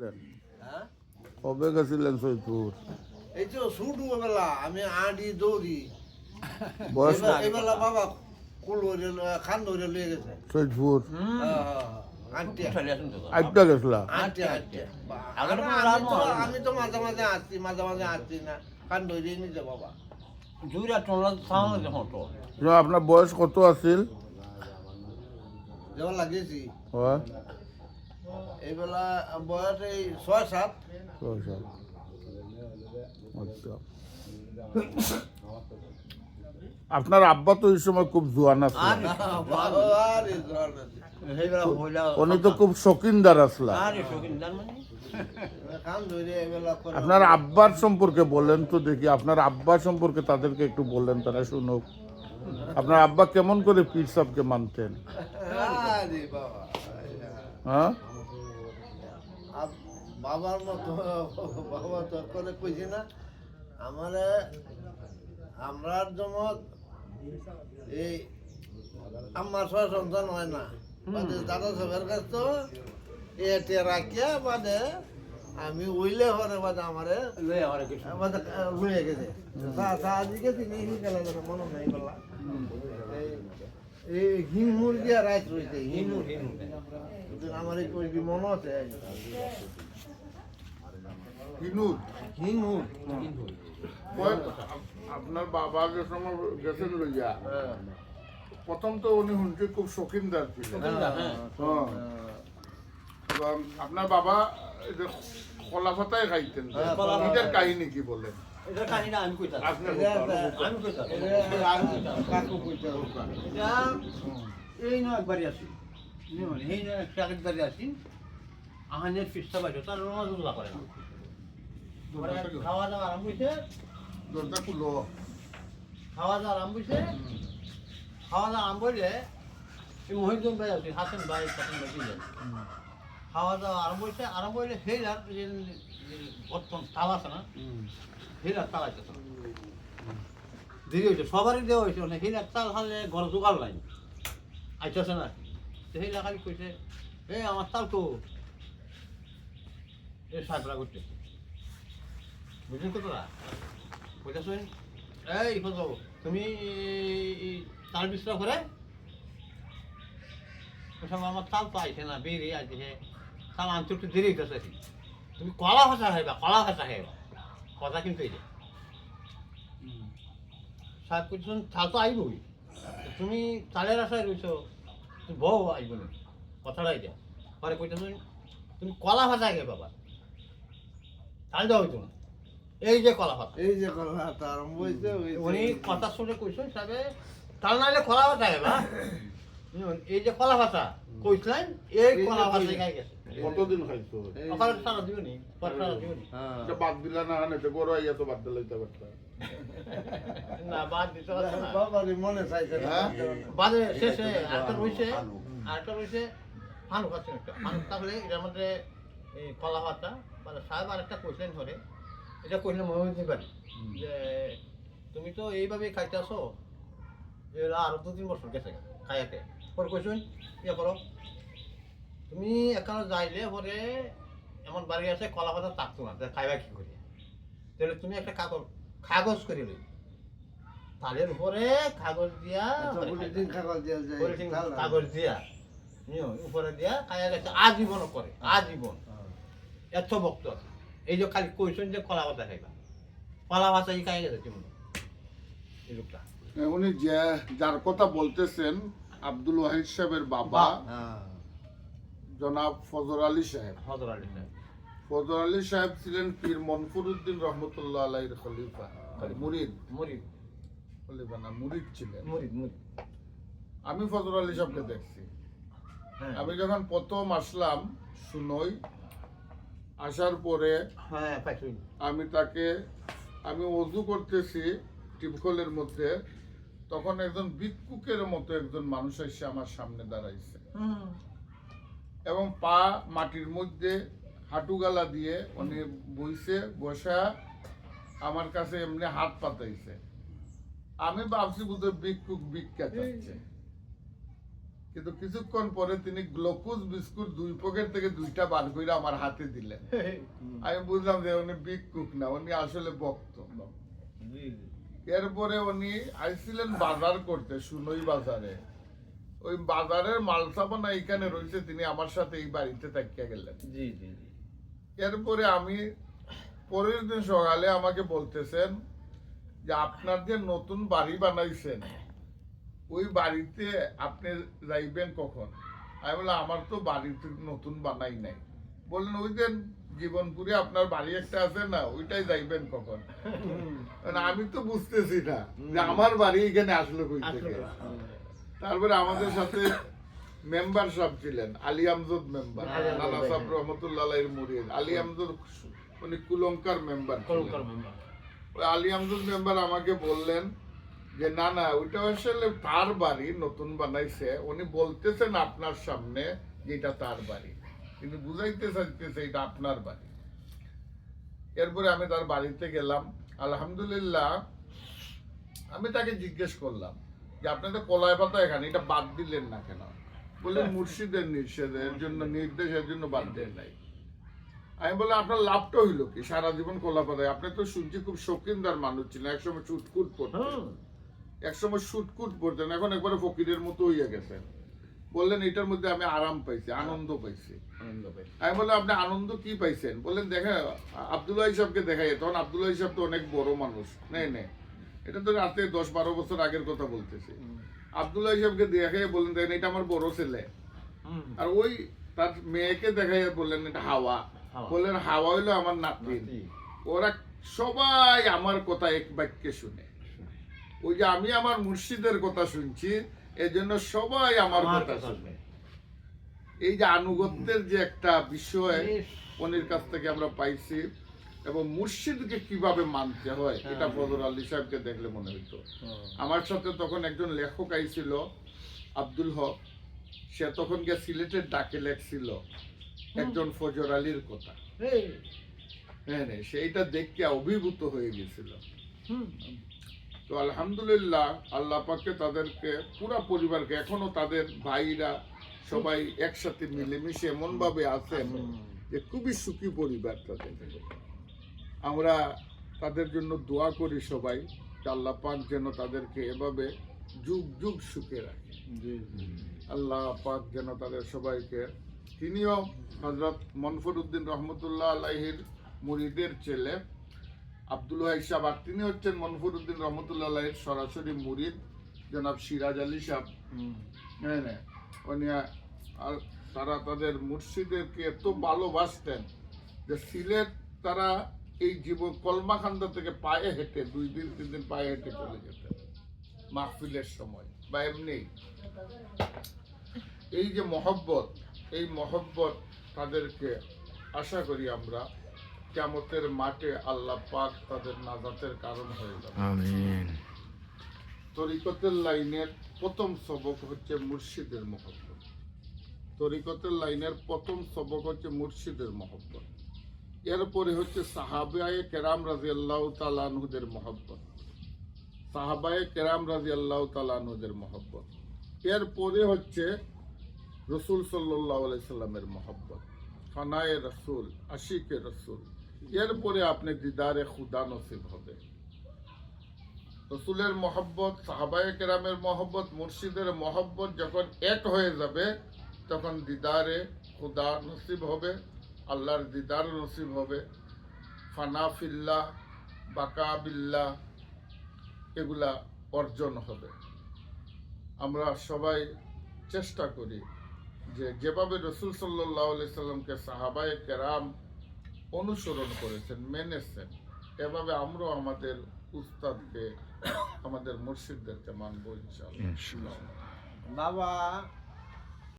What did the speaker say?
হ্যাঁ কবে গেছিলেন সৈয়দপুর? এই তো শুরু বেলা আমি আডি দৌড়ি বয়স এবেলা বাবা কুল খান ধরে লিয়ে গেছে সৈয়দপুর আন্টি আইপটা গেছিলা? আন্টি আন্টি আমি তো মাঝে মাঝে আসছি না খান ধরে নিছে বাবা দুইটা টলা সামনে যখন তো না, আপনার বয়স কত আছিল? যেমন লাগিয়েছি হয় এইবেলা বয়স এই 6-7 আচ্ছা। আচ্ছা। আপনার আব্বা তো এই সময় খুব জোয়ান আছে, আরে জল সেইবেলা হইলা উনি তো খুব শৌখিনদার আসলা। আরে শৌখিনদার মানে খান ধরে এইবেলা করে আপনার আব্বার সম্পর্কে বলেন তো দেখি, আপনার আব্বা সম্পর্কে তাদেরকে একটু বলেন, তারা শুনুক। আপনার আব্বা কেমন করে পীর সাহেবকে মানতেন? আরে বাবা হ্যাঁ, বাবার মতো বাবা তো করে কইছি না আমারে আমরা জমত এই আমার ছয় সন্তান হয় না বাদে দাদা সবের কাছ তো এতে রাখিয়া বাদে আমি উইলে হরে বাদে আমারে লই আমার কিছু বাদে লুয়ে গেছে সাহায্যে তিনি গেলে মনে নাই বলা এই হিম মুরগি আর রাইস রয়েছে হিমুর আমার এই কই মনে আছে বিনুদ, হিমুর আপনার বাবা যে সময় গেছেন লইয়া, প্রথম তো উনি শুনছি খুব শৌখিনদার ছিলেন। হ্যাঁ। এবং আপনার বাবা এই যে কলা পাতায় খাইতেন, এটার কাহিনী কি বলেন? এটা কাহিনা আমি কইতা আপনি আমি কইতা কাকু কইতে এটা এই না একবারই আছি এই না একবারই আছি আহানের পৃষ্ঠা বাইরে তার রোজা করে না খাওয়া দাওয়া আরম্ভ হয়েছে দরজা খুলো। খাওয়া দাওয়া আরম্ভ হয়েছে খাওয়া দাওয়া আরম্ভ হইলে এই মহিজন ভাই আছে হাসান ভাই তখন ভাই যান খাওয়া দাওয়া আরম্ভ হইলে সেই রাত বর্তমান তাল আছে না সেই রাত তাল আছে দেরি হয়েছে সবারই দেওয়া হয়েছে মানে সেই রাত তাল হালে ঘর জোগাড় নাই আইতেছে না সেই খালি কইছে এই আমার তাল তো এই সাহেবরা করছে বুঝলি তো তোরা বুঝেছেন এই ফটো তুমি তাল বিশ্রাম করে ওসব আমার তাল তো আইছে না বেরিয়ে আছে তাল আনতে একটু দেরি হইতেছে তুমি কলা ভাষা খাইবা কথা কিন্তু এই যে সাহেব করছেন তাল তো আইবই তুমি তালের আশায় রয়েছো তুমি বউ আইব না কথাটাই যাও পরে কইতেছেন তুমি কলা ভাষায় খাই বাবা তাল দেওয়া হইতো না এই যে কলা ভাষা এই যে কথা আরম্ভ হয়েছে উনি কথা শুনে কইছেন সাহেবে তাল নাইলে কলা ভাষা খাইবা এই যে কলা ভাষা কইছিলেন এই কলা ভাষা খাই গেছে কতদিন খাইছো? ওখানে সারা দিবনি পর সারা দিবনি এটা বাদ দিলা না, না গরু আইয়া তো বাদ দিলাইতে পারতা। না বাদ দিতে পারছে না বাবারই মনে চাইছে না বাদে শেষে আরেকটা রয়েছে ফানুক আছে একটা ফানুক থাকলে এটার মধ্যে এই কলা ভাতা মানে সাহেব আরেকটা কইছিলেন ধরে এটা কইলে মনে হইতে পারি যে তুমি তো এইভাবেই খাইতে আসো এরা আরো 2-3 বছর গেছে খাইয়াতে পরে কইছেন ইয়ে করো তুমি এখানে যাইলে পরে এমন বাড়ি আছে কলা পাতা থাকতো না খাইবা কি করি তাহলে তুমি একটা কাগজ করে লই তালের উপরে কাগজ দিয়া পলিথিন কাগজ দিয়া যায় পলিথিন কাগজ দিয়া উপরে দিয়া খাইয়া গেছে আজীবন করে আজীবন এত ভক্ত আছে এই যে খালি কইছেন যে কলা পাতা খাইবা কলা পাতা খাই গেছে তুমি এই লোকটা উনি যার কথা বলতেছেন আব্দুল ওয়াহিদ সাহেবের বাবা জনাব ফজর আলী সাহেব। হযরত আলী সাহেব ফজর আলী সাহেব ছিলেন পীর মনফুরউদ্দিন রহমতুল্লাহ আলাইহির খলিফা, মুরিদ মুরিদ খলিফা না মুরিদ ছিলেন। মুরিদ আমি ফজর আলী সাহেবকে দেখছি। হ্যাঁ আমি যখন প্রথম আসলাম শুনই, আসার পরে হ্যাঁ পাইছুন আমি ওযু করতেছি টিপকলের মধ্যে, তখন একজন ভিক্ষুকের মতো একজন মানুষ এসে আমার সামনে দাঁড়াইছে এবং পা মাটির মধ্যে হাঁটুগালা দিয়ে উনি বসা আমার কাছে এমনি হাত পাতাইছে। আমি ভাবছি বুঝতে ভিক্ষুক ভিক্ষা চাচ্ছে। কিন্তু কিছুক্ষণ পরে তিনি গ্লুকোজ বিস্কুট 2 পকেট থেকে 2টা বার করে আমার হাতে দিলেন। আমি বুঝলাম যে উনি ভিক্ষুক না, উনি আসলে ভক্ত। এরপরে উনি আইছিলেন বাজার করতে সুনই বাজারে। ওই বাজারের মালসাপানা এখানে রয়েছে, তিনি আমার সাথে এই বাড়িতে থাকিয়া গেলেন। জি জি জি। এরপরে আমি পরের দিন সকালে আমাকে বলতেছেন যে আপনার যে নতুন বাড়ি বানাইছেন ওই বাড়িতে আপনি যাইবেন কখন? আমি বললাম আমার তো বাড়িতে নতুন বানাই নাই। বললেন ওই যে জীবনপুরে আপনার বাড়ি একটা আছে না, ওইটাই যাইবেন কখন? মানে আমি তো বুঝতেছি না যে আমার বাড়ি এখানে আসলো কই থেকে। তারপরে আমাদের সাথে মেম্বার সাহেব ছিলেন, আলী আমজদ মেম্বার, নানা সাহেব রহমতুল্লাহ আলাইহির মুরিদ। আলী আমজদ উনি কুলঙ্কার মেম্বার ছিলেন। ওই আলী আমজদ মেম্বার আমাকে বললেন যে না না ওইটা আসলে তার বাড়ি, নতুন বানাইছে। উনি বলতেছেন আপনার সামনে যে এটা তার বাড়ি, কিন্তু বুঝাইতে চাইতেছে এটা আপনার বাড়ি। এরপরে আমি তার বাড়িতে গেলাম। আলহামদুলিল্লাহ আমি তাকে জিজ্ঞেস করলাম যে আপনাদের কলাই পাতা এখানে, এটা বাদ দিলেন না কেন? বললেন মুর্শিদের নিষেধের জন্য, নির্দেশের জন্য বাদ দেন নাই। আমি বললাম আপনার লাভটা হইলো কি সারা জীবন কলা পাতায়? আপনি তো শুনছি খুব শৌখিনদার মানুষ ছিলেন, একসময় চুটকুট পড়তেন, একসময় শুটকুট পড়তেন, এখন একবারে ফকিরের মতো হইয়া গেছেন। বললেন এটার মধ্যে আমি আরাম পাইছি, আনন্দ পাইছি। আমি বললাম আপনি আনন্দ কি পাইছেন? বললেন দেখা আব্দুল্লাহ সাহেবকে দেখাই। তখন আব্দুল্লাহ সাহেব তো অনেক বড় মানুষ, নেই নেই এটা তো রাতে 10-12 বছর আগের কথা বলতেছি। আব্দুল্লাহ সাহেবকে দেখাই বললেন দেখেন এটা আমার বড় ছেলে। আর ওই তার মেয়েকে দেখাই বললেন এটা হাওয়া। বললেন হাওয়া হইলো আমার নাতি। ওরা সবাই আমার কথা এক বাক্যে শুনে। ওই যে আমি আমার মুর্শিদের কথা শুনছি, এজন্য সবাই আমার কথা শুনে। এই যে আনুগত্যের যে একটা বিষয় উনির কাছ থেকে আমরা পাইছি, এবং মুর্শিদকে কিভাবে মানতে হয় এটা ফজর আলী সাহেবকে দেখলে মনে হইতো। আমার সাথে তখন একজন লেখক আইছিল আব্দুল হক, সে তখন গিয়ে সিলেটের ডাকে লেখছিল একজন ফজর আলীর কথা। হ্যাঁ সেইটা দেখে অভিভূত হয়ে গেছিল। তো আলহামদুলিল্লাহ আল্লাহ পাকে তাদেরকে পুরা পরিবারকে, এখনো তাদের ভাইরা সবাই একসাথে মিলেমিশে এমন ভাবে আছেন যে খুবই সুখী পরিবার তাদের। আমরা তাদের জন্য দোয়া করি সবাই, আল্লাহ পাক যেন তাদেরকে এভাবে যুগ যুগ সুখে রাখে। আল্লাহ পাক যেন তাদের সবাইকে, তিনিও হযরত মনফুরউদ্দিন রহমতুল্লাহ আলাইহির মুরিদের ছেলে আব্দুল ওয়াহিদ সাহেব, আর তিনি হচ্ছেন মনফুরউদ্দিন রহমতুল্লাহ আলাইহির সরাসরি মুরিদ জনাব সিরাজ আলী সাহেব। হ্যাঁ উনি আর তারা তাদের মুর্শিদেরকে এত ভালোবাসতেন যে সিলেট তারা এই জীবন কলমাখান্দা থেকে পায়ে হেঁটে 2 দিন 3 দিন পায়ে হেঁটে চলে যেতেন মাহফিলের সময় বা এমনি। এই যে মহব্বত, এই মহব্বত তাদেরকে আশা করি আমরা কিয়ামতের মাঠে আল্লাহ পাক তাদের নাজাতের কারণ হয়ে যাবে। আমিন। তরিকতের লাইনের প্রথম সবক হচ্ছে মুর্শিদের মহব্বত। তরিকতের লাইনের প্রথম সবক হচ্ছে মুর্শিদের মহব্বত। এরপরে হচ্ছে সাহাবায়ে কেরাম রাদিয়াল্লাহু তাআলা আনহুদের মহব্বত, সাহাবায়ে কেরাম রাদিয়াল্লাহু তাআলা আনহুদের মহব্বত। এরপরে হচ্ছে রাসূল সাল্লাল্লাহু আলাইহি সাল্লামের মহব্বত, ফানায়ে রাসূল, আশিকে রাসূল। এরপরে আপনি দিদারে খুদা নসিব হবে। রাসূলের মহব্বত, সাহাবায়ে কেরামের মহব্বত, মুর্শিদের মহব্বত যখন এক হয়ে যাবে তখন দিদারে খুদা নসিব হবে, আল্লাহর দিদার নসিব হবে, ফানা ফিল্লাহ, বাকা বিল্লাহ এগুলা অর্জন হবে। আমরা সবাই চেষ্টা করি যে যেভাবে রাসূল সাল্লাল্লাহু আলাইহি সাল্লামকে সাহাবায়ে কেরাম অনুসরণ করেছেন, মেনেছেন, এভাবে আমরাও আমাদের উস্তাদকে, আমাদের মুর্শিদদেরকে মানবো ইনশাআল্লাহ। বাবা